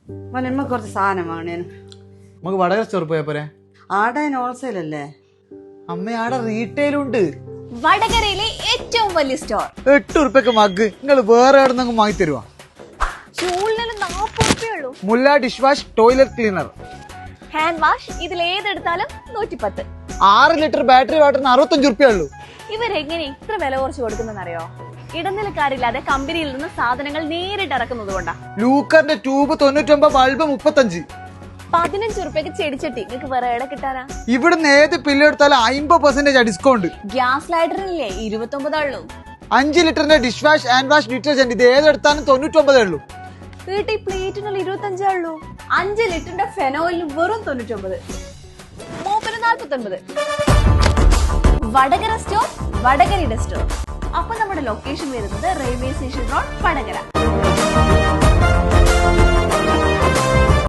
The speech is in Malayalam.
മോനെ കുറച്ച് സാധനം വാങ്ങണേന്. നമുക്ക് വടകര സ്റ്റോർ പോയാ പോരെ? ആടെ ഹോൾസെയിൽ അല്ലേ അമ്മ? ആടെ റീറ്റെയിലും ഉണ്ട്. വടകരയിലെ ഏറ്റവും വലിയ സ്റ്റോർ. 8 ഉറുപ്പ്യക്ക് മഗ് നിങ്ങൾ വേറെ എവിടെ നിന്ന് വാങ്ങി തരുവാ? ചൂളിന് 40 ഉറുപ്പ്യുള്ളൂ. മുല്ല dish wash toilet cleaner, hand wash ഇതിൽ ഏതെടുത്താലും 110. 6 ലിറ്റർ ബാറ്ററി വാട്ടറിന് 65 ഉറുപ്പ്യ ഉള്ളൂ. ഇവരെങ്ങനെ ഇത്ര വില കുറച്ച് കൊടുക്കുന്നറിയോ? ഇടനിലക്കാരില്ലാതെ കമ്പനിയിൽ നിന്ന് സാധനങ്ങൾ നേരിട്ട് ഇറക്കുന്നത് കൊണ്ടാ. ലൂക്കറിന്റെ ട്യൂബ് 99, ബൾബ് 35. 15 ഉറുപ്പ്യക്ക് ചെടിച്ചട്ടി നിങ്ങൾക്ക് വേറെ എവിടെ കിട്ടാനാ? ഇവിടുന്ന് ഏത് പില്ല് എടുത്താലും 50% ഡിസ്കൗണ്ട്. ഗ്യാസ് ലൈറ്ററിനില്ലേ 29 ഉള്ളൂ. 5 ലിറ്ററിന്റെ dish wash hand wash detergent ഇത് ഏതെടുത്താലും 99 ഉള്ളൂ. വീട്ടിൽ പ്ലേറ്റിനുള്ള 25 ഉള്ളൂ. 5 ലിറ്ററിന്റെ ഫെനോയിലിന് വെറും 99. മൂപ്പിന് 49. വടകര സ്റ്റോർ, വടകരയുടെ സ്റ്റോർ. അപ്പൊ നമ്മുടെ ലൊക്കേഷൻ വരുന്നത് റെയിൽവേ സ്റ്റേഷൻ റോഡ്, വടകര.